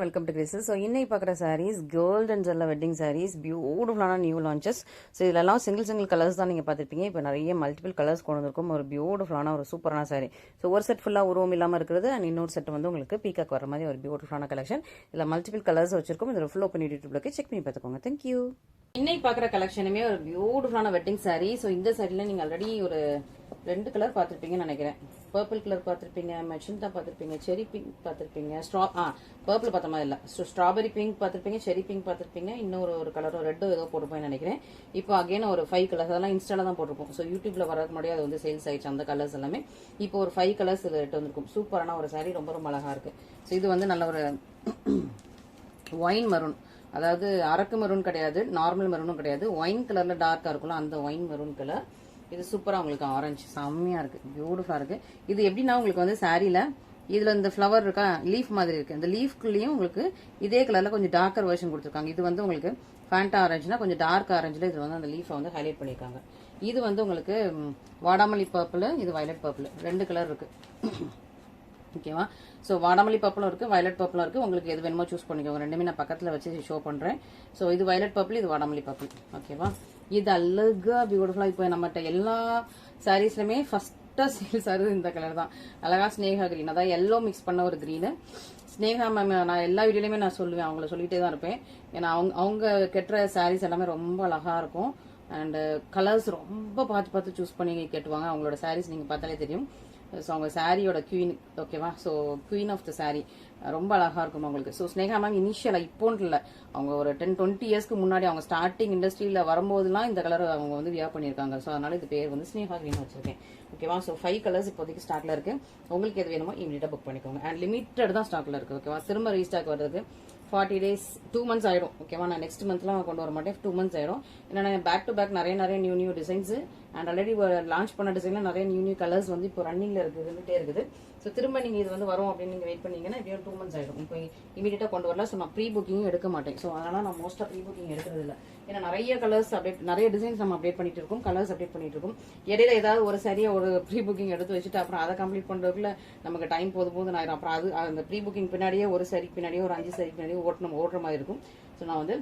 Welcome to Graces. So இன்னைக்கு பார்க்குற saris gold and ஜெல்ல வெட்டிங் சாரீஸ், பியூட்டிஃபுல்லான நியூ லான்ச்சஸ். ஸோ இதெல்லாம் சிங்கிள் கலர்ஸ் தான் நீங்கள் பார்த்துருப்பீங்க. இப்போ நிறைய மல்டிபிள் கலர்ஸ் கொண்டு வந்திருக்கும். ஒரு பியூட்டிஃபுல்லான ஒரு சூப்பரான சாரீ. ஸோ ஒரு செட் ஃபுல்லாக உருவம் இல்லாமல் இருக்கிறது அண்ட் இன்னொரு செட் வந்து உங்களுக்கு பீக்காக் வர மாதிரி ஒரு பியூட்டிஃபுல்லான கலெக்ஷன். இதில் மல்டிபிள் கலர்ஸ் வச்சிருக்கோம். இதில் ஃபுல் ஓப்பன் யூடியூப்ல செக் பண்ணி பார்த்துக்கோங்க. தேங்க்யூ. இன்னைக்கு பார்க்குற கலெக்ஷனுமே ஒரு பியூட்டிஃபுல்லான வெட்டிங் சாரீ. ஸோ இந்த சாரியில் நீங்கள் ஆல்ரெடி ஒரு 2 கலர் பார்த்துருப்பீங்கன்னு நினைக்கிறேன். பர்பிள் கலர் பார்த்துருப்பீங்க, மெஜந்தா பார்த்துருப்பீங்க, செரி பிங்க் பார்த்துருப்பீங்க, பர்பிள் பார்த்த மாதிரி இல்லை, ஸ்ட்ராபெரி பிங்க் பார்த்துருப்பீங்க, செரி பிங்க் பார்த்துருப்பீங்க, இன்னொரு ஒரு கலர் ரெட் ஏதோ போட்டுப்போம்னு நினைக்கிறேன். இப்போ அகைன் ஒரு 5 கலர்ஸ், அதெல்லாம் இன்ஸ்டால தான் போட்டிருப்போம். ஸோ யூடியூப்ல வரதுக்கு முன்னாடி அது வந்து சேல்ஸ் ஆயிடுச்சு அந்த கலர்ஸ் எல்லாமே. இப்போ ஒரு 5 கலர்ஸ் இதில் ரெட் வந்திருக்கும். சூப்பரான ஒரு சாரீ, ரொம்ப ரொம்ப அழகா இருக்கு. ஸோ இது வந்து நல்ல ஒரு ஒயின் மரூன், அதாவது அரக்கு மெரூன் கிடையாது, நார்மல் மெரூனும் கிடையாது, ஒயின் கலர்ல டார்க்கா இருக்கும்ல அந்த ஒயின் மெரூன் கலர். இது சூப்பரா உங்களுக்கு ஆரஞ்சு செம்மையா இருக்கு, பியூட்டிஃபுல்லா இருக்கு. இது எப்படின்னா உங்களுக்கு வந்து சாரீல இதுல இந்த ஃபிளவர் இருக்கா, லீஃப் மாதிரி இருக்கு. இந்த லீஃப்குள்ளேயும் உங்களுக்கு இதே கலர்ல கொஞ்சம் டார்க்கர் வெர்ஷன் கொடுத்துருக்காங்க. இது வந்து உங்களுக்கு ஃபேண்டா ஆரஞ்சுனா கொஞ்சம் டார்க் ஆரஞ்சுல இது வந்து அந்த லீஃபை வந்து ஹைலைட் பண்ணிருக்காங்க. இது வந்து உங்களுக்கு வாடாமல்லி பர்பிள், இது வயலட் பர்பிள், 2 கலர் இருக்கு. ஓகேவா? ஸோ வாடாமல்லி பர்பிளும் இருக்கு, வயலட் பர்பிளும் இருக்கு. உங்களுக்கு எது வேணுமோ சூஸ் பண்ணிக்கோங்க. ரெண்டுமே நான் பக்கத்தில் வச்சு ஷோ பண்றேன். ஸோ இது வயலட் பர்பிள், இது வாடாமல்லி பர்பிள். ஓகேவா? இது அழகா பியூட்டிஃபுல்லா. இப்போ நம்மகிட்ட எல்லா சாரீஸ்லயுமே ஃபர்ஸ்டா சேல்ஸ் ஆகுது இந்த கலர் தான். அழகா ஸ்னேகா கிரீன், அதாவது எல்லோ மிக்ஸ் பண்ண ஒரு கிரீனு. ஸ்னேகா மேம் நான் எல்லா வீடியோலையுமே நான் சொல்லுவேன், அவங்கள சொல்லிட்டே தான் இருப்பேன். ஏன்னா அவங்க கெட்டுற சாரீஸ் எல்லாமே ரொம்ப அழகா இருக்கும். அண்ட் கலர்ஸ் ரொம்ப பார்த்து பார்த்து சூஸ் பண்ணி கேட்டுவாங்க. அவங்களோட சாரீஸ் நீங்க பார்த்தாலே தெரியும். ஸோ அவங்க சாரியோட குவீன். ஓகேவா? So queen of the sari ரொம்ப அழகா இருக்கும் உங்களுக்கு. ஸோ ஸ்னேகா மேம் இனிஷியலா இப்போன்ட்டு இல்லை, அவங்க ஒரு 10-20 இயர்ஸ்க்கு முன்னாடி அவங்க ஸ்டார்டிங் இண்டஸ்ட்ரியில வரும்போதுலாம் இந்த கலர் அவங்க வந்து வியர் பண்ணியிருக்காங்க. ஸோ அதனால இது பேர் வந்து ஸ்னேகா கிரீன் வச்சிருக்கேன். ஓகேவா? ஸோ 5 கலர்ஸ் இப்போதைக்கு ஸ்டாக்ல இருக்கு. உங்களுக்கு எது வேணுமோ இமீடியட்டா புக் பண்ணிக்கோங்க. அண்ட் லிமிட்டட் தான் ஸ்டாக்ல இருக்கு. ஓகேவா? திரும்ப ரீஸ்டாக் வர்றதுக்கு 40 days 2 months ஆயிடும். ஓகேவா? நான் நெக்ஸ்ட் மந்த்லாம் கொண்டு வர மாட்டேன். 2 months ஆயிடும். ஏன்னா பேக் டு பேக் நிறைய new designs and already launch பண்ண டிசைன்ல நிறைய நியூ கலர்ஸ் வந்து இப்போ ரன்னிங்ல இருந்துட்டே இருக்குது. ஸோ திரும்ப நீங்க இது வந்து வரும் அப்படின்னு நீங்க வெயிட் பண்ணீங்கன்னா எப்படியும் 2 months ஆயிடும். இப்போ இமீடியட்டா கொண்டு வரல. ஸோ நான் ப்ரீ புக்கிங்கும் எடுக்க மாட்டேன். ஸோ அதனால நான் மோஸ்டா ப்ரீ புக்கிங் எடுக்கிறது இல்லை. ஏன்னா நிறைய கலர்ஸ் அப்டேட், நிறைய டிசைன்ஸ் நம்ம அப்டேட் பண்ணிட்டு இருக்கோம், கலர்ஸ் அப்டேட் பண்ணிட்டு இருக்கோம். இடையில ஏதாவது ஒரு சரியா ஒரு ப்ரீ புக்கிங் எடுத்து வச்சுட்டு அப்புறம் அதை கம்ப்ளீட் பண்றதுக்குள்ள நமக்கு டைம் போதும் ஆயிரும். அப்புறம் அது அந்த ப்ரீ புக்கிங் பின்னாடியே ஒரு சாரி பின்னாடியே ஒரு 5 சாரி பின்னாடியே ஓடுற மாதிரி இருக்கும். ஸோ நான் வந்து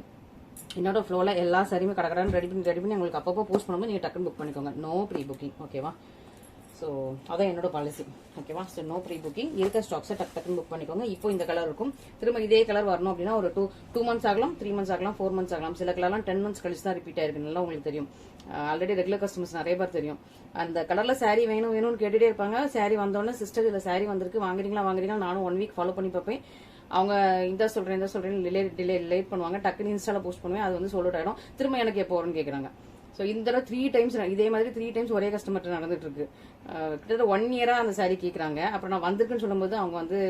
என்னோட ஃப்ளோல எல்லா சாரியுமே கடற்கடன் ரெடி பண்ணி உங்களுக்கு அப்பப்போ போஸ்ட் பண்ணும்போது நீங்க டக்குன்னு புக் பண்ணிக்கோங்க. No pre booking. ஓகேவா? ஸோ அதான் என்னோட பாலிசி. ஓகேவா? So no pre booking. இருக்க ஸ்டாக்ஸை டக்குன்னு புக் பண்ணிக்கோங்க. இப்போ இந்த கலர் இருக்கும், திரும்ப இதே கலர் வரணும் அப்படின்னா ஒரு 2 months ஆகலாம், 3 months ஆகலாம், 4 months ஆகலாம். சில கலர்லாம் 10 months கழிச்சு தான் ரிப்பீட் ஆயிருக்கு. நல்லா உங்களுக்கு தெரியும். ஆல்ரெடி ரெகுலர் கஸ்டமர்ஸ் நிறைய பேர் தெரியும். அந்த கலர்ல சாரி வேணும்னு கேட்டுட்டே இருப்பாங்க. சாரி வந்தோடனே சிஸ்டர் இதுல சாரி வந்திருக்கு, வாங்குறீங்களா நானும் 1 week ஃபாலோ பண்ணி பார்ப்பேன். அவங்க இந்த சொல்றேன் லேட் பண்ணுவாங்க. டக்குன்னு இன்ஸ்டால போஸ்ட் பண்ணுவேன், அது வந்து சோல்ட் ஆயிடும். திரும்ப எனக்கு எப்போ வரும்னு கேக்குறாங்க. ஸோ இந்த தடவை 3 times இதே மாதிரி 3 times ஒரே கஸ்டமர் நடந்துட்டு இருக்கு. கிட்டத்தட்ட 1 year அந்த சாரி கேட்கறாங்க. அப்புறம் நான் வந்திருக்குன்னு சொல்லும்போது அவங்க வந்து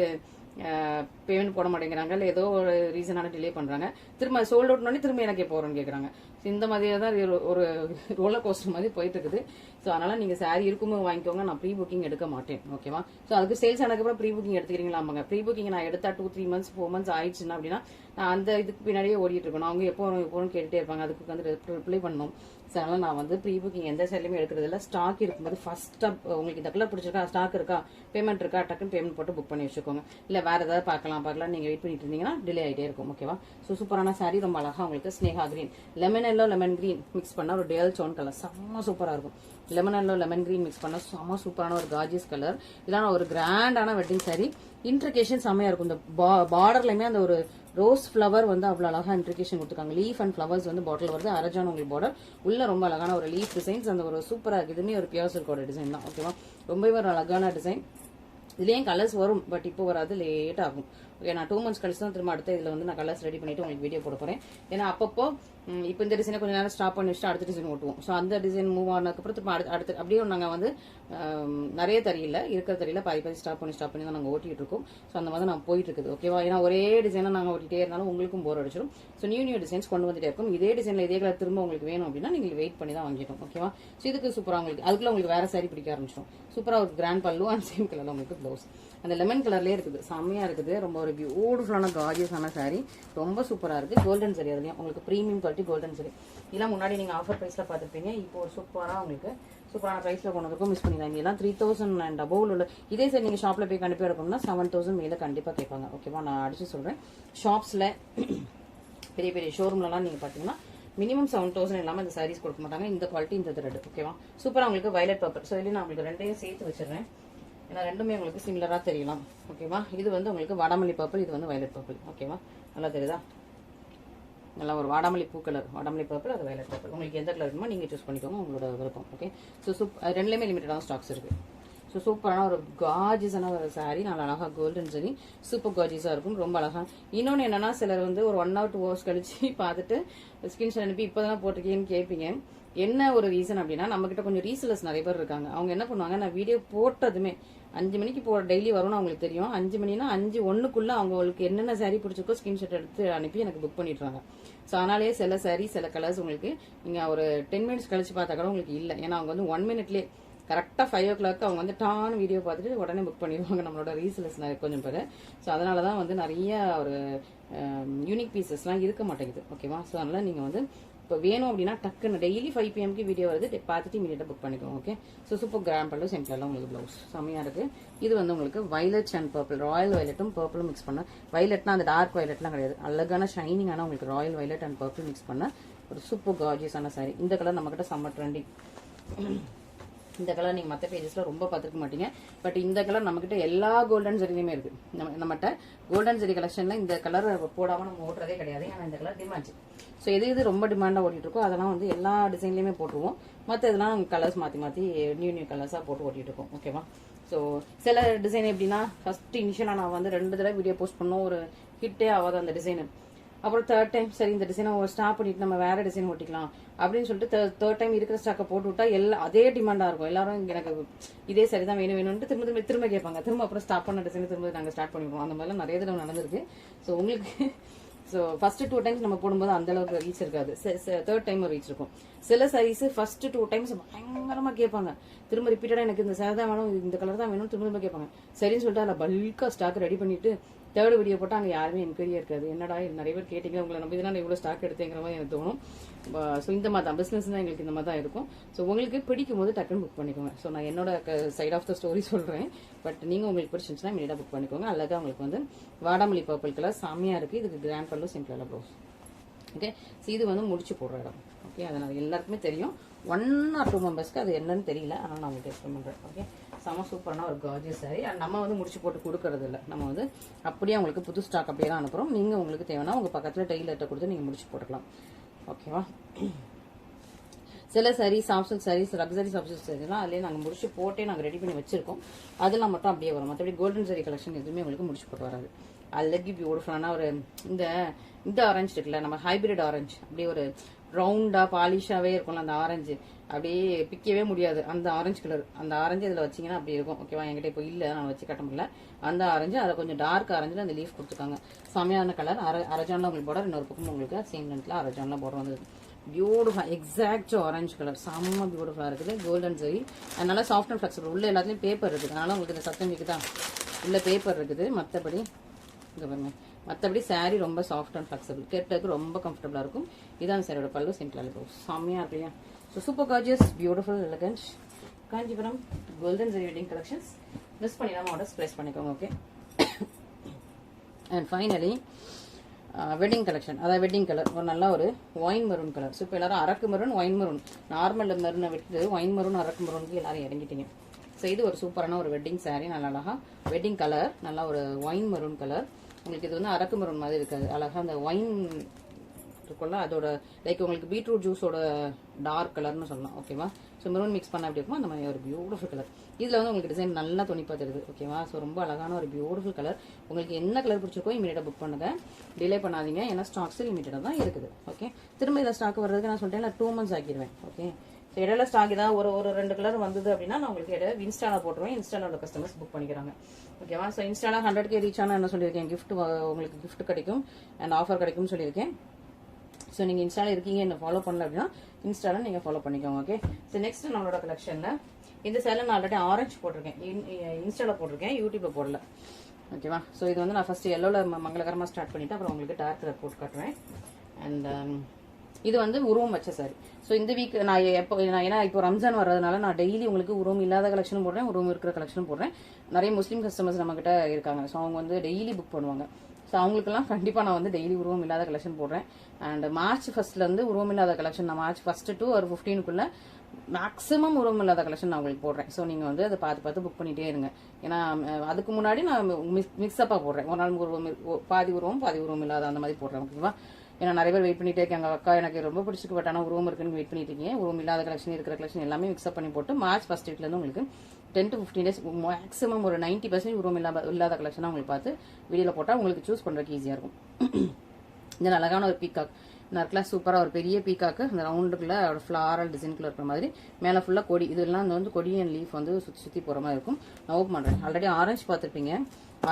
பேமெண்ட் போட மாட்டேங்கிறாங்க, இல்லை ஏதோ ஒரு ரீசனால டிலே பண்றாங்க. திரும்ப சோல்ட் அவுட்னோடனே திரும்ப எனக்கு எப்போ வரும்னு கேட்கறாங்க. இந்த மாதிரியே தான் ஒரு ரோலர் கோஸ்டர் மாதிரி போயிட்டு இருக்குது. ஸோ அதனால நீங்க சாரி இருக்கும்போது வாங்கிக்கோங்க. நான் ப்ரீ புக்கிங் எடுக்க மாட்டேன். ஓகேவா? ஸோ அதுக்கு சேல்ஸ் ஆனதுக்கப்புறம் ப்ரீ புக்கிங் எடுத்துக்கிறீங்களாமாங்க. ப்ரீ புக்கிங் நான் எடுத்தா 2-3 months 4 months ஆயிடுச்சுன்னா அப்படின்னா நான் அந்த இதுக்கு பின்னாடியே ஓடிட்டு இருக்கணும். அவங்க எப்போன்னு கேட்டுட்டே இருப்பாங்க, அதுக்கு வந்து ரிப்ளை பண்ணணும். ஸோ அதனால நான் வந்து ப்ரீ புக்கிங் எந்த சாரிலுமே எடுக்கிறது இல்லை. ஸ்டாக் இருக்கும்போது ஃபர்ஸ்டா உங்களுக்கு இந்த கலர் பிடிச்சிருக்கா, ஸ்டாக் இருக்கா, பேமெண்ட் இருக்கா, டக்குன்னு பேமெண்ட் போட்டு புக் பண்ணி வச்சுக்கோங்க. இல்ல வேற ஏதாவது பார்க்கலாம் நீங்க வெயிட் பண்ணிட்டு இருந்தீங்கன்னா டிலே ஆகிட்டே இருக்கும். ஓகேவா? ஸோ சூப்பரான சாரி, ரொம்ப அழகா உங்களுக்கு Sneha green, lemon yellow lemon green mix பண்ண ஒரு டேல் சோன் கலர் செம்ம சூப்பரா இருக்கும். Lemon yellow lemon green mix பண்ண செம்ம சூப்பரான ஒரு கார்ஜியஸ் கலர். இதெல்லாம் ஒரு கிராண்டான வெட்டிங் சாரி. இன்ட்ரிகேஷன் செம்மையா இருக்கும். இந்த பார்டர்லயுமே அந்த ஒரு ரோஸ் ஃபிளவர் வந்து அவ்வளவு அழகா இன்ட்ரிகேஷன் கொடுத்துருக்காங்க. லீஃப் அண்ட் ஃபிளவர்ஸ் வந்து பாட்டில் வருது. அரஜான உங்களுக்கு பார்டர் உள்ள ரொம்ப அழகான ஒரு லீஃப் டிசைன்ஸ், அந்த ஒரு சூப்பரா இருக்கு. இதுமே ஒரு பியூர் சில்கோட டிசைன் தான். ஓகேவா? ரொம்பவே ஒரு அழகான டிசைன். இதுலயும் கலர்ஸ் வரும், பட் இப்போ வராது, லேட் ஆகும். ஓகே, நான் 2 months கழிச்சு தான் திரும்ப அடுத்த இதுல வந்து நான் கலர்ஸ் ரெடி பண்ணிட்டு உங்களுக்கு வீடியோ போட போறேன். ஏன்னா அப்பப்போ இப்போ இந்த டிசைனை கொஞ்சம் நேரம் ஸ்டாப் பண்ணி வச்சுட்டு அடுத்த டிசைன் ஓட்டுவோம். ஸோ அந்த டிசைன் மூவ் ஆனதுக்கப்புறம் திரும்ப அடுத்து அப்படியே நாங்கள் வந்து நிறைய தெரியல இருக்கிற தெரியல பாதி ஸ்டாப் பண்ணி தான் நாங்கள் ஓட்டிட்டு இருக்கோம். ஸோ அந்த மாதிரி நான் போயிட்டு இருக்குது. ஓகேவா? ஏன்னா ஒரே டிசைனை நாங்கள் ஓட்டிட்டே இருந்தாலும் உங்களுக்கும் போர் அடிச்சிடும். ஸோ நியூ டிசைன்ஸ் கொண்டு வந்துட்டே இருக்கும். இதே டிசைன்ல இதே கலர் திரும்ப உங்களுக்கு வேணும் அப்படின்னா நீங்கள் வெயிட் பண்ணி தான் வாங்கிட்டோம். ஓகேவா? ஸோ இதுக்கு சூப்பராக உங்களுக்கு அதுக்குள்ள உங்களுக்கு வேற சாரி பிடிக்க ஆரம்பிச்சிடும். சூப்பராக ஒரு கிராண்ட் பல்லு அண்ட் சேம் கலர்ல உங்களுக்கு ப்ளவுஸ் அந்த லெமன் கலர்லேயே இருக்குது. செம்மையா இருக்குது. ரொம்ப ஒரு பியூட்டிஃபுல்லான கார்ஜியஸான சாரி, ரொம்ப சூப்பரா இருக்கு. கோல்டன் சாரி, அதுலயும் உங்களுக்கு பிரீமியம் குவாலிட்டி கோல்டன் சாரி. இதெல்லாம் முன்னாடி நீங்க ஆஃபர் பிரைஸ்ல பாத்துருப்பீங்க. இப்போ ஒரு சூப்பரா உங்களுக்கு சூப்பரான ப்ரைஸில் கொண்டு வந்திருக்கும், மிஸ் பண்ணிடுறாங்க. எல்லாம் 3000 அண்ட் அபோவ் உள்ள இதே சரி நீங்கள் ஷாப்பில் போய் கண்டிப்பாக எடுக்கணும்னா 7000 மேலே கண்டிப்பாக கேட்பாங்க. ஓகேவா, நான் அடிச்சு சொல்கிறேன். ஷாப்ஸில் பெரிய பெரிய ஷோரூம்லலாம் நீங்கள் பார்த்தீங்கன்னா மினிமம் 7000 இல்லாமல் இந்த சாரீஸ் கொடுக்க மாட்டாங்க. இந்த குவாலிட்டி இந்த த்ரெட். ஓகேவா, சூப்பராக உங்களுக்கு வயலட் பர்பிள். ஸோ இதில் நான் உங்களுக்கு ரெண்டையும் சேர்த்து வச்சிடுறேன். ஏன்னா ரெண்டுமே உங்களுக்கு சிமிலராக தெரியலாம். ஓகேவா, இது வந்து உங்களுக்கு வாடாமல்லி பர்பிள், இது வந்து வயலட் பர்பிள். ஓகேவா, நல்லா தெரியுதா? நல்லா ஒரு வாடாமல்லி பூ கலர், வாடாமல்லி பர்பிள், அது வயலட் பர்பிள். உங்களுக்கு எந்த கலர் வேணுமோ நீங்கள் சூஸ் பண்ணிக்கோங்க, உங்களோட விருப்பம். ஓகே, ஸோ ரெண்டுலேயுமே லிமிட்டடான ஸ்டாக்ஸ் இருக்குது. ஸோ சூப்பரான ஒரு கார்ஜியஸான ஒரு சாரீ, நல்லா அழகாக கோல்டன் சரி, சூப்பர் கார்ஜியஸாக இருக்கும், ரொம்ப அழகாக. இன்னொன்று என்னன்னா, சிலர் வந்து ஒரு 1 or 2 hours கழிச்சு பார்த்துட்டு ஸ்கிரீன்ஷாட் அனுப்பி இப்போ தானே போட்டிருக்கேன்னு கேட்பீங்க. என்ன ஒரு ரீசன் அப்படின்னா, நம்மகிட்ட கொஞ்சம் ரீசெலர்ஸ் நிறைய பேர் இருக்காங்க. அவங்க என்ன பண்ணுவாங்க, நான் வீடியோ போட்டதுமே 5 மணிக்கு டெய்லி வரும்னு அவங்களுக்கு தெரியும். 5 மணினா 5:01 அவங்களுக்கு என்னென்ன சாரீ பிடிச்சிருக்கோ ஸ்கிரீன்ஷாட் எடுத்து அனுப்பி எனக்கு புக் பண்ணிடுறாங்க. ஸோ அதனாலேயே சில சாரீ சில கலர்ஸ் உங்களுக்கு நீங்கள் ஒரு 10 minutes கழிச்சு பார்த்தா கூட உங்களுக்கு இல்லை. ஏன்னா அவங்க வந்து 1 minute கரெக்டாக 5 o'clock அவங்க வந்து டான் வீடியோ பார்த்துட்டு உடனே புக் பண்ணிடுவாங்க நம்மளோட ரீசெலர்ஸ் கொஞ்சம் பேர். ஸோ அதனால தான் வந்து நிறைய ஒரு யூனிக் பீசஸ்லாம் இருக்க மாட்டேங்குது. ஓகேவா, ஸோ அதனால் நீங்கள் வந்து இப்போ வேணும் அப்படின்னா டக்குன்னு டெய்லி 5 PM வீடியோ வருது, பார்த்துட்டு இமீடியட்டாக புக் பண்ணிக்கோங்க. ஓகே, ஸோ சூப்பர் கிராண்ட் பல்லு, சிம்பிளாக உங்களுக்கு ப்ளவுஸ் செம்மையாக இருக்குது. இது வந்து உங்களுக்கு வயலட் அண்ட் பர்பிள், ராயல் வயலட்டும் பர்பிளும் மிக்ஸ் பண்ண. வயலட்னா அந்த டார்க் வயலட்லாம் கிடையாது, அழகான ஷைனிங்கான உங்களுக்கு royal violet and purple mix பண்ண ஒரு சூப்பர் கார்ஜியஸான சாரி. இந்த கலர் நம்மக்கிட்ட சம்மர் ட்ரெண்டிங். இந்த கலர் நீங்கள் மற்ற பேஜஸில் ரொம்ப பார்த்துருக்க மாட்டீங்க. பட் இந்த கலர் நம்மக்கிட்ட எல்லா கோல்டன் ஜரிலையுமே இருக்குது. நம்மகிட்ட கோல்டன் ஜரி கலெக்ஷனில் இந்த கலர் போடாமல் நம்ம ஓட்டுறதே கிடையாது. ஏன்னா இந்த கலர் டிமாண்ட். ஸோ எது ரொம்ப டிமாண்டாக ஓட்டிகிட்டு இருக்கோ அதெல்லாம் வந்து எல்லா டிசைன்லேயுமே போட்டுருவோம். மற்ற இதெல்லாம் நம்ம கலர்ஸ் மாற்றி நியூ கலர்ஸாக போட்டு ஓட்டிகிட்டு இருக்கோம். ஓகேவா, ஸோ சில டிசைன் எப்படின்னா, ஃபஸ்ட்டு இனிஷியலாக நான் வந்து 2 தடவை வீடியோ போஸ்ட் பண்ணோம், ஒரு ஹிட்டே ஆகாது அந்த டிசைனு. அப்புறம் 3rd டைம் சரி இந்த டிசைனை ஸ்டாப் பண்ணிட்டு நம்ம வேற டிசைன் ஓட்டிக்கலாம் அப்படின்னு சொல்லிட்டு 3rd டைம் இருக்கிற ஸ்டாக்கை போட்டு விட்டா அதே டிமாண்டா இருக்கும். எல்லாரும் எனக்கு இதே சரிதான் வேணும்னு திரும்ப கேட்பாங்க. திரும்ப அப்புறம் ஸ்டாப் பண்ண டிசைன் திரும்ப நாங்கள் ஸ்டார்ட் பண்ணிடுவோம். அந்த மாதிரிலாம் நிறைய தடவை நடந்திருக்கு. ஸோ உங்களுக்கு ஸோ ஃபர்ஸ்ட் 2 times நம்ம போடும்போது அந்த அளவுக்கு ரீச் இருக்காது. 3rd டைம் ரீச் இருக்கும். சில சைஸ் ஃபர்ஸ்ட் 2 times பயங்கரமா கேட்பாங்க. திரும்ப ரிப்பீட்டடா எனக்கு இந்த சேர் தான் வேணும், இந்த கலர் தான் வேணும் திரும்ப கேட்பாங்க. சரின்னு சொல்லிட்டு அதில் பல்கா ஸ்டாக் ரெடி பண்ணிட்டு 3rd வீடியோ போட்டால் அங்கே யாருமே என்கொயரியா இருக்காது. என்னடா நிறைய பேர் கேட்டீங்க, உங்களை நம்பி தான் இவ்வளோ ஸ்டாக் எடுத்தேங்கிற மாதிரி எனக்கு தோணும். ஸோ இந்த மாதிரி தான் பிஸ்னஸ் தான் எங்களுக்கு இந்த மாதிரி தான் இருக்கும். ஸோ உங்களுக்கு பிடிக்கும் போது டக்குன்னு புக் பண்ணிக்கோங்க. ஸோ நான் என்னோட சைட் ஆஃப் த ஸ்டோரி சொல்கிறேன். பட் நீங்கள் உங்களுக்கு பிடிச்சிருந்துச்சுன்னா இமீடியட்டாக புக் பண்ணிக்கோங்க. அல்லது உங்களுக்கு வந்து வாடாமல்லி பர்பிள் கலர் செம்மையாக இருக்குது. இதுக்கு கிராண்ட் பல்லு, சிம்பிளான ப்ளவுஸ். ஓகே, ஸோ இது வந்து முடிச்சு போடுற இடம். ஓகே, அதனால் எல்லாருக்குமே தெரியும். 1 or 2 மெம்பர்ஸ்க்கு அது என்னன்னு தெரியல, ஆனால் நான் உங்களுக்கு எக்ஸ்பிளைன் பண்ணுறேன். ஓகே, செம சூப்பரான ஒரு கார்ஜியஸ் சாரி. அண்ட் நம்ம வந்து முடிச்சு போட்டு கொடுக்கறது இல்லை, நம்ம வந்து அப்படியே உங்களுக்கு புது ஸ்டாக் அப்படியே தான் அனுப்புகிறோம். நீங்கள் உங்களுக்கு தேவைன்னா உங்கள் பக்கத்தில் டெய்லர்கிட்ட கொடுத்து நீங்கள் முடிச்சு போட்டுக்கலாம். ஓகேவா, சில saris soft saris luxury soft சாரீஸ்லாம் அதிலே நாங்கள் முடிச்சு போட்டே நாங்கள் ரெடி பண்ணி வச்சிருக்கோம். அதெல்லாம் மட்டும் அப்படியே வரும். மற்றபடி கோல்டன் சாரி கலெக்ஷன் எதுவுமே உங்களுக்கு முடிச்சு போட்டு வராது. அல்லது பியூட்டிஃபுல்லான ஒரு இந்த ஆரஞ்சு இருக்குல்ல, நம்ம ஹைபிரிட் ஆரஞ்சு, அப்படியே ஒரு ரவுண்டா பாலிஷாவே இருக்கும்ல அந்த ஆரஞ்சு, அப்படியே பிக்கவே முடியாது அந்த ஆரஞ்சு கலர். அந்த ஆரஞ்சு இதில் வச்சிங்கன்னா அப்படி இருக்கும். ஓகேவா, என்கிட்ட இப்போ இல்லை, நான் வச்சு கட்ட முடியல. அந்த ஆரஞ்சு அதை கொஞ்சம் டார்க் ஆரஞ்சில் அந்த லீஃப் கொடுத்துருக்காங்க. செமையான கலர். அரஜான்ல உங்களுக்கு பார்டர், இன்னொரு பக்கம் உங்களுக்கு சேம் லென்த்தில் அரஜான்ல பார்டர் வந்தது. பியூட்டிஃபுல் எக்ஸாக்ட் ஆரஞ்சு கலர், செம்ம பியூட்டிஃபுல்லாக இருக்குது. கோல்டன் சரி, அதனால சாஃப்ட் அண்ட் ஃபிளெக்சிபிள். உள்ள எல்லாத்துலேயும் பேப்பர் இருக்குது, அதனால உங்களுக்கு இந்த சத்தம் இருக்குதா, உள்ள பேப்பர் இருக்குது. மற்றபடி இங்கே பாருங்க, மற்றபடி சாரீ ரொம்ப சாஃப்ட் அண்ட் ஃபிளெக்சிபிள், கேட்டதுக்கு ரொம்ப கம்ஃபர்டபுளாக இருக்கும். இதான் சாரியோட பல்லு, சிம்பிளாக ப்ளவுஸ். செம்மையாக இருக்கு இல்லையா? So super gorgeous, beautiful, elegant Kanchipuram golden sari wedding collections. Miss பண்ணிடாமல் ஆர்டர்ஸ் ப்ளேஸ் பண்ணிக்கோங்க. Okay, and finally wedding collection. அதாவது வெட்டிங் கலர் ஒரு நல்ல ஒரு ஒயின் மெரூன் கலர். ஸோ இப்போ எல்லாரும் அரக்கு மெரூன், ஒயின் மெரூன், நார்மல் மெரூனை விட்டு ஒயின் மெரூன் அரக்கு மெரூனுக்கு எல்லாரும் இறங்கிட்டீங்க. ஸோ இது ஒரு சூப்பரான ஒரு வெட்டிங் சாரீ, நல்லா அழகாக வெட்டிங் கலர், நல்லா ஒரு ஒயின் மெரூன் கலர். உங்களுக்கு இது வந்து அரக்கு மெரூன் மாதிரி இருக்காது, அழகாக அந்த ஒயின் இருக்கும்ல அதோட லைக் உங்களுக்கு பீட்ரூட் ஜூஸோட டார்க் கலர்னு சொல்லலாம். ஓகேவா, ஸோ மெரூன் மிக்ஸ் பண்ண அப்படி இருக்கும் அந்த மாதிரி ஒரு பியூட்டிஃபுல் கலர். இதில் வந்து உங்களுக்கு டிசைன் நல்லா துணிப்பா தெரியுது. ஓகேவா, ஸோ ரொம்ப அழகான ஒரு பியூட்டிஃபுல் கலர். உங்களுக்கு என்ன கலர் பிடிச்சிருக்கோ இமீடியட்டாக புக் பண்ணுங்க, டிலே பண்ணாதீங்க. ஏன்னா ஸ்டாக்ஸ் லிமிட்டடாக தான் இருக்குது. ஓகே, திரும்ப இதில் ஸ்டாக் வர்றதுக்கு நான் சொல்லிட்டேன் 2 months ஆக்கிடுவேன். ஓகே, ஸோ இடையில ஸ்டாக் ஏதாவது ஒரு 2 கலர் வந்தது அப்படின்னா நான் உங்களுக்கு இடையில இன்ஸ்டால போட்டுருவேன். இன்ஸ்டால உள்ள கஸ்டமர்ஸ் புக் பண்ணிக்கிறாங்க. ஓகேவா, ஸோ இன்ஸ்டால 100K ரீச் ஆனால் என்ன சொல்லியிருக்கேன், கிஃப்ட் உங்களுக்கு கிஃப்ட் கிடைக்கும் அண்ட் ஆஃபர் கிடைக்கும்னு சொல்லியிருக்கேன். ஸோ நீங்கள் இன்ஸ்டால இருக்கீங்க, என்ன ஃபாலோ பண்ணல அப்படின்னா இன்ஸ்டால நீங்கள் ஃபாலோ பண்ணிக்கோங்க. ஓகே, ஸோ நெக்ஸ்ட் நம்மளோட கலெக்ஷனில் இந்த சேலை நான் ஆல்ரெடி ஆரஞ்சு போட்டிருக்கேன், இன்ஸ்டால போட்டிருக்கேன், யூடியூப்ல போடல. ஓகேவா, ஸோ இது வந்து நான் ஃபர்ஸ்ட் எல்லோவில் மங்களகரமாக ஸ்டார்ட் பண்ணிவிட்டு அப்புறம் உங்களுக்கு டார்க் கலர் போட்டு காட்டுவேன். அண்ட் இது வந்து உருவம் வச்ச சாரி. ஸோ இந்த வீக் நான் ஏன்னா இப்போ ரம்ஜான் வர்றதுனால நான் டெய்லி உங்களுக்கு உருவம் இல்லாத கலெக்ஷனும் போடுறேன், உருவம் இருக்கிற கலெக்ஷனும் போடுறேன். நிறைய முஸ்லீம் கஸ்டமர்ஸ் நம்மகிட்ட இருக்காங்க. ஸோ அவங்க வந்து டெய்லி புக் பண்ணுவாங்க. ஸோ அவங்களுக்குலாம் கண்டிப்பாக நான் வந்து டெய்லி உருவம் இல்லாத கலெக்ஷன் போடுறேன். அண்ட் மார்ச் ஃபர்ஸ்ட்லேருந்து உருவம் இல்லாத கலெக்ஷன் நான் மார்ச் 1 to ஒரு 15க்குள்ள மேக்ஸிமம் உருவம் இல்லாத கலெக்ஷன் நான் உங்களுக்கு போடுறேன். ஸோ நீங்கள் வந்து அதை பார்த்து புக் பண்ணிகிட்டே இருங்க. ஏன்னா அதுக்கு முன்னாடி நான் மிக்ஸ்அப்பாக போடுறேன். ஒரு நாள் உருவம் பாதி உருவம் இல்லாத அந்த மாதிரி போடுறேன். ஓகேவா? ஏன்னா நிறைய பேர் வெயிட் பண்ணிட்டே இருக்காங்க, அக்கா எனக்கு ரொம்ப பிடிச்சிருக்கு, பட் ஆனால் உருவம் இருக்குன்னு வெயிட் பண்ணிட்டு இருக்கீங்க. உருவம் இல்லாத கலெக்ஷன் இருக்கிற கலெக்ஷன் எல்லாமே மிக்ஸ்அப் பண்ணி போட்டு மார்ச் 1 வீக்லேருந்து உங்களுக்கு 10 to 15 days மேக்ஸிமம் ஒரு 90% உருவம் இல்லாத கலெக்ஷனாக உங்களுக்கு பார்த்து வீடியோவில் போட்டால் உங்களுக்கு சூஸ் பண்ணுறதுக்கு ஈஸியாக இருக்கும். இந்த அழகான ஒரு பீகாக் நர்க்கில் சூப்பராக ஒரு பெரிய பீக்காக்கு அந்த ரவுண்டுக்குள்ள ஒரு ஃப்ளாரல் டிசைனுக்குள்ள இருக்கிற மாதிரி மேலே ஃபுல்லாக கொடி, இதெல்லாம் வந்து கொடி அண்ட் லீஃப் வந்து சுற்றி போகிற மாதிரி இருக்கும். நான் ஓப்பன் பண்ணுறேன். ஆல்ரெடி ஆரஞ்சு பார்த்துருப்பீங்க,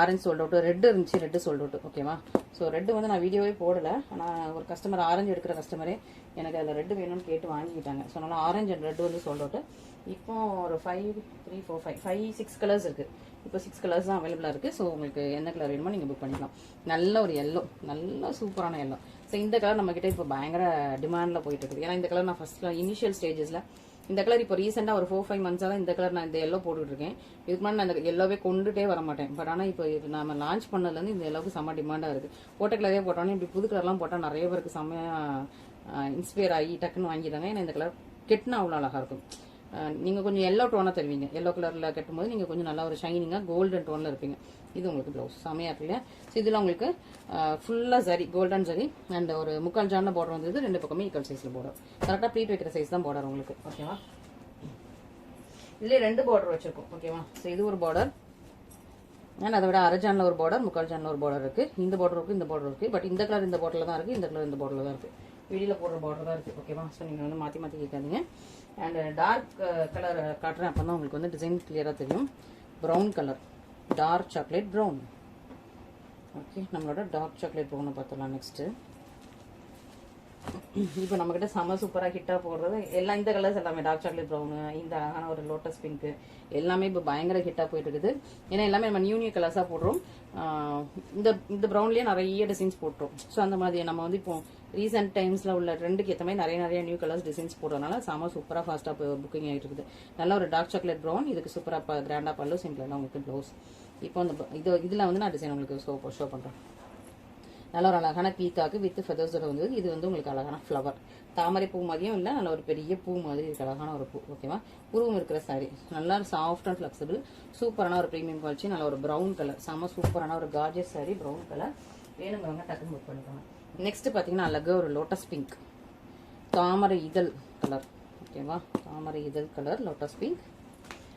ஆரஞ்சு சோல்ட் அவுட், ரெட் இருந்துச்சு, ரெட்டு சோல்ட் அவுட். ஓகேவா? ஸோ ரெட்டு வந்து நான் வீடியோவே போடலை. ஆனால் ஒரு கஸ்டமர் ஆரஞ்சு எடுக்கிற கஸ்டமரே எனக்கு அதில் ரெட்டு வேணும்னு கேட்டு வாங்கிக்கிட்டாங்க. ஸோ அதனால் ஆரஞ்சு அண்ட் ரெட் வந்து சோல்ட் அவுட். இப்போ ஒரு 5 6 கலர்ஸ் இருக்குது. இப்போ 6 கலர்ஸ் தான் அவைலபிளாக இருக்குது. ஸோ உங்களுக்கு எந்த கலர் வேணுமோ நீங்கள் புக் பண்ணிக்கலாம். நல்ல ஒரு எல்லோ, நல்ல சூப்பரான எல்லோ. ஸோ இந்த கலர் நம்மக்கிட்ட இப்போ பயங்கர டிமாண்டில் போயிட்டு இருக்குது. ஏன்னா இந்த கலர் நான் ஃபர்ஸ்ட்டில் இனிஷியல் ஸ்டேஜஸில் இந்த கலர் இப்போ ரீசெண்டாக ஒரு 4-5 மந்த்ஸாக தான் இந்த கலர் நான் இந்த எல்லோ போட்டுட்ருக்கேன். இதுக்கு முன்னாடி நான் இந்த எல்லோவே கொண்டுட்டே வர மாட்டேன். பட் ஆனால் இப்போ இது நம்ம லான்ச் பண்ணதுலேருந்து இந்த எல்லோவுக்கு செம்ம டிமாண்டாக இருக்குது. போட்ட கலரே போட்டோன்னே இப்படி புது கலர்லாம் போட்டால் நிறைய பேருக்கு செம்மையாக இன்ஸ்பயர் ஆகி டக்குன்னு வாங்கிட்டாங்க. ஏன்னா இந்த கலர் கெட்டுனா அவ்வளோ அழகாக இருக்கும். நீங்கள் கொஞ்சம் எல்லோ டோனாக தருவீங்க. எல்லோ கலரில் கட்டும்போது நீங்கள் கொஞ்சம் நல்லா ஒரு ஷைனிங்காக கோல்டன் டோனில் இருப்பீங்க. இது உங்களுக்கு ப்ளவுஸ் செமையாக இருக்கு இல்லையா? ஸோ இதில் உங்களுக்கு ஃபுல்லாக சரி கோல்டன் சரி அண்ட் ஒரு 3/4 ஜானில் பார்டர் வந்தது. 2 பக்கமே ஈக்குவல் சைஸில் பார்டர், கரெக்டாக ப்ளீட் வைக்கிற சைஸ் தான் பார்டர் உங்களுக்கு. ஓகேவா? இதுலேயே 2 பார்டர் வச்சுருக்கோம். ஓகேவா? ஸோ இது ஒரு பார்டர் அண்ட் அதை விட 1/2 ஜானில் ஒரு பார்டர், 3/4 ஜானில் ஒரு பார்டர் இருக்குது. இந்த பார்டர் இருக்குது, இந்த பார்டர் இருக்குது. பட் இந்த கலர் இந்த பார்டரில் தான் இருக்குது, இந்த கலர் இந்த பார்டரில் தான் இருக்குது. வீடியோவில் போடுற பார்டர் தான் இருக்குது. ஓகேவா? ஸோ நீங்கள் வந்து மாற்றி கேட்காதீங்க. அண்ட் டார்க் கலர் காட்டுறேன், அப்போ தான் உங்களுக்கு வந்து டிசைன் கிளியராக தெரியும். Brown colour, dark chocolate brown. Okay, நம்மளோட டார்க் சாக்லேட் ப்ரௌனை பார்த்துடலாம் நெக்ஸ்ட்டு. இப்போ நம்மக்கிட்ட செம்ம சூப்பராக ஹிட்டாக போடுறது எல்லாம் இந்த கலர்ஸ் எல்லாமே டார்க் சாக்லேட் ப்ரௌனு, இந்த அழகான ஒரு லோட்டஸ் பிங்க்கு எல்லாமே இப்போ பயங்கர ஹிட்டாக போயிட்டு இருக்குது. ஏன்னா எல்லாமே நம்ம நியூ கலர்ஸாக போடுறோம். இந்த ப்ரௌன்லேயே நிறைய டிசைன்ஸ் போட்டுரும். ஸோ அந்த மாதிரி நம்ம வந்து இப்போ ரீசெண்ட் டைம்ஸில் உள்ள ட்ரெண்டுக்கு ஏற்ற மாதிரி நிறைய நியூ கலர்ஸ் டிசைன்ஸ் போடுறதுனால செம்ம சூப்பராக ஃபாஸ்ட்டாக புக்கிங் ஆகிட்டு இருக்குது. நல்ல ஒரு டார்க் சாக்லேட் ப்ரௌன், இதுக்கு சூப்பராக கிராண்டாக பல்லு, சிம்பிளாக உங்களுக்கு ப்ளவுஸ். இப்போ அந்த இதில் வந்து நான் டிசைன் உங்களுக்கு ஷோ பண்ணுறேன். நல்ல ஒரு அழகான பீக்காக்கு வித் ஃபெதர்ஸோட வந்து இது வந்து உங்களுக்கு அழகான ஃப்ளவர், தாமரை பூ மாதிரியும் இல்லை, நல்ல ஒரு பெரிய பூ மாதிரி இருக்கு, அழகான ஒரு பூ. ஓகேவா? உருவம் இருக்கிற சாரீ, நல்லா சாஃப்ட் அண்ட் ஃபிளெக்சிபிள், சூப்பரான ஒரு ப்ரீமியம் குவாலிட்டி, நல்ல ஒரு ப்ரௌன் கலர், செம்ம சூப்பரான ஒரு கார்ஜியஸ் சாரீ, ப்ரௌன் கலர். வேணுங்கிறவங்க டக்குன்னு புக் பண்ணிக்கோங்க. நெக்ஸ்ட் பார்த்தீங்கன்னா அழகாக ஒரு லோட்டஸ் பிங்க், தாமரை இதழ் கலர். ஓகேவா? தாமரை இதழ் கலர், லோட்டஸ் பிங்க்.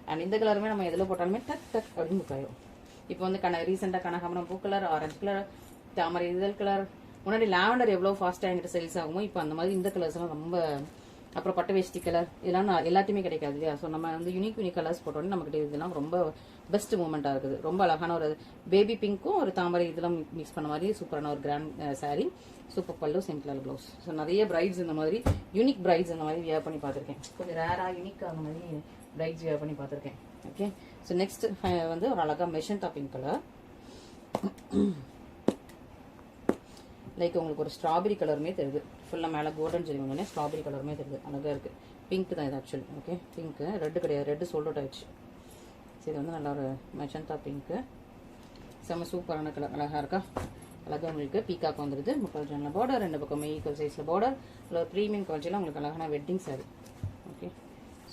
அண்ட் இந்த கலருமே நம்ம எதில் போட்டாலுமே டக் அப்படின்னு புக் ஆயிடும். இப்போ வந்து ரீசெண்டாக கனகாமரம் பூ கலர், ஆரஞ்சு கலர், தாமரை இதழ் கலர், முன்னாடி லாவெண்டர் எவ்வளோ ஃபாஸ்ட்டாக என்கிட்ட சேல்ஸ் ஆகுமோ இப்போ அந்த மாதிரி இந்த கலர்ஸ் எல்லாம் ரொம்ப, அப்புறம் பட்டு வேஷ்டி கலர் இதெல்லாம் எல்லாத்தையுமே கிடைக்காது இல்லையா? ஸோ நம்ம வந்து யூனிக் கலர்ஸ் போட்டோன்னே நமக்கு இதெல்லாம் ரொம்ப பெஸ்ட் மூமெண்ட்டாக இருக்குது. ரொம்ப அழகான ஒரு பேபி பிங்க்கும் ஒரு தாமரை இதெல்லாம் மிக்ஸ் பண்ண மாதிரி சூப்பரான ஒரு கிராண்ட் சாரீ, சூப்பர் பல்லு, சிம்பிள் ப்ளவுஸ். ஸோ நிறைய பிரைட்ஸ் இந்த மாதிரி யூனிக் பிரைட்ஸ் இந்த மாதிரி வியர் பண்ணி பார்த்துருக்கேன். கொஞ்சம் ரேராக யூனிக்காக அந்த மாதிரி பிரைட்ஸ் வியர் பண்ணி பார்த்துருக்கேன். ஓகே, ஸோ நெக்ஸ்ட் வந்து ஒரு அழகாக மெஷந்தா பிங்க் கலர், லைக் உங்களுக்கு ஒரு ஸ்ட்ராபெரி கலருமே தெரியுது, ஃபுல்லாக மேலே கோல்டன் ஜெரி வந்தோடனே ஸ்ட்ராபெரி கலருமே தெரியுது, அழகாக இருக்குது. பிங்க் தான் இது ஆக்சுவலி. ஓகே, பிங்க்கு, ரெட்டு கிடையாது, ரெட்டு சோல்ட் அவுட் ஆயிடுச்சு. சரி, இது வந்து நல்ல ஒரு மெஜந்தா பிங்க்கு, செம்ம சூப்பரான கலர், அழகாக இருக்கா? அழகாக உங்களுக்கு பீக்காக் வந்துடுது, 3/4 ஜானில் பார்டர், 2 பக்கம் ஈக்குவல் சைஸில் பார்டர், இல்லை ஒரு ப்ரீமியம் குவாலிட்டியில் உங்களுக்கு அழகான வெட்டிங் சாரீ. ஓகே,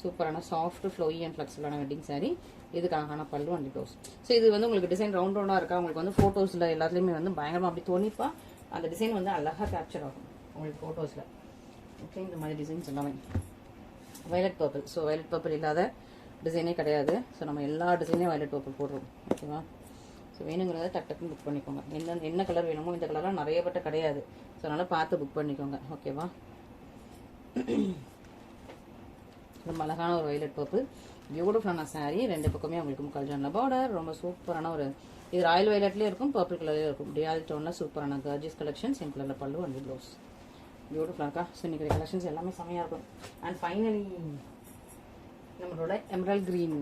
சூப்பரான சாஃப்ட் ஃப்ளோயி அண்ட் ஃப்ளெக்சிபிளான வெட்டிங் சாரீ, இதுக்கு அழகான பல்லு அண்ட் ப்ளவுஸ். ஸோ இது வந்து உங்களுக்கு டிசைன் ரவுண்டாக இருக்கா, உங்களுக்கு வந்து ஃபோட்டோஸில் எல்லாத்துலேயுமே வந்து பயங்கரமாக அப்படி தோணிப்பா அந்த டிசைன் வந்து அழகாக கேப்சர் ஆகும் உங்களுக்கு ஃபோட்டோஸில். ஓகே, இந்த மாதிரி டிசைன்ஸ் எல்லாமே violet purple. So violet purple இல்லாத டிசைனே கிடையாது. ஸோ நம்ம எல்லா டிசைனையும் வயலட் பர்பிள் போடுறோம். ஓகேவா? ஸோ வேணுங்கிறத டக்குன்னு புக் பண்ணிக்கோங்க. என்ன கலர் வேணுமோ, இந்த கலர்லாம் நிறைய பட்ட கிடையாது. ஸோ அதனால் பார்த்து புக் பண்ணிக்கோங்க. ஓகேவா? ரொம்ப அழகான ஒரு வயலட் பர்பிள், பியூட்டிஃபுல்லான சாரீ, 2 பக்கமே உங்களுக்கு 3/4 ஜானில் பார்டர், ரொம்ப சூப்பரான ஒரு, இது ராயல் வயலட்லேயே இருக்கும், பர்பிள் கலர்லேயே இருக்கும், டியால் டோனில் சூப்பரான கர்ஜியஸ் கலெக்ஷன், சிம்பிளான பல்லு அண்ட் ப்ளவுஸ். பியூட்டிஃபுல்லாக இருக்கா? ஸோ இன்றைக்கி கலெக்ஷன்ஸ் எல்லாமே செம்மையாக இருக்கும். அண்ட் ஃபைனலி நம்மளோட எமரல்ட் க்ரீன்,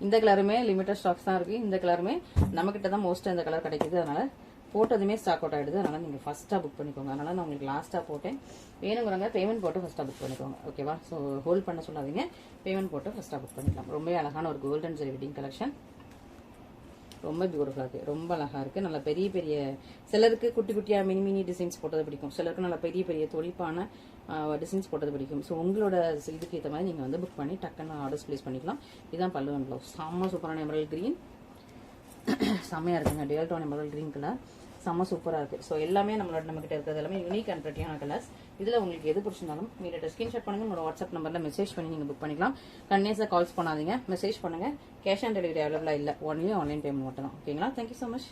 இந்த கலருமே லிமிட்டட் ஸ்டாக்ஸ் தான் இருக்குது. இந்த கலருமே நம்மக்கிட்ட தான் மோஸ்ட்டாக இந்த கலர் கிடைக்குது. அதனால் போட்டதுமே ஸ்டாக் அவுட் ஆகிடுது. அதனால் நீங்கள் ஃபஸ்ட்டாக புக் பண்ணிக்கோங்க. அதனால் நான் உங்களுக்கு லாஸ்ட்டாக போட்டேன். வேணுங்கிறவங்க பேமெண்ட் போட்டு ஃபஸ்ட்டாக புக் பண்ணிக்கோங்க. ஓகேவா? ஸோ ஹோல்ட் பண்ண சொல்லாதீங்க, பேமெண்ட் போட்டு ஃபஸ்ட்டாக புக் பண்ணிக்கலாம். ரொம்ப அழகான ஒரு கோல்டன் ஜெரி வெட்டிங் கலெக்ஷன். ரொம்ப பியூட்டிஃபுல்லாக இருக்குது, ரொம்ப அழகாக இருக்குது. நல்லா பெரிய பெரிய, சிலருக்கு குட்டி குட்டியாக மினி மினி டிசைன்ஸ் போட்டது பிடிக்கும், சிலருக்கு நல்லா பெரிய பெரிய தொழிப்பான டிசைன்ஸ் போட்டது பிடிக்கும். ஸோ உங்களோட இதுக்கு ஏற்ற மாதிரி நீங்கள் வந்து புக் பண்ணி டக்குன்னு ஆர்டர்ஸ் ப்ளேஸ் பண்ணிக்கலாம். இதுதான் பல்லு அண்ட் ப்ளவுஸ். செம்ம சூப்பரான எமரல்ட் க்ரீன், செம்மையாக இருக்குங்க. Dual tone emerald green colour செம்ம சூப்பராக இருக்குது. ஸோ எல்லாமே நம்மகிட்ட இருக்கிறது எல்லாமே யூனிக் அண்ட் ப்ரெட்டியான கலர்ஸ். இதில் உங்களுக்கு எது பிடிச்சிருந்தாலும் மீடியா ஸ்கிரீன்ஷாட் பண்ணுங்கள். உங்களோட வாட்ஸ்அப் நம்பரில் மெசேஜ் பண்ணி நீங்கள் புக் பண்ணிக்கலாம். கன்னியஸாக கால்ஸ் பண்ணாதீங்க, மெசேஜ் பண்ணுங்கள். கேஷ் ஆன் டெலிவரி அவைலபிளாக இல்லை, ஒன்லி ஆன்லைன் பேமெண்ட் மட்டும் தான். ஓகேங்களா? Thank you so much.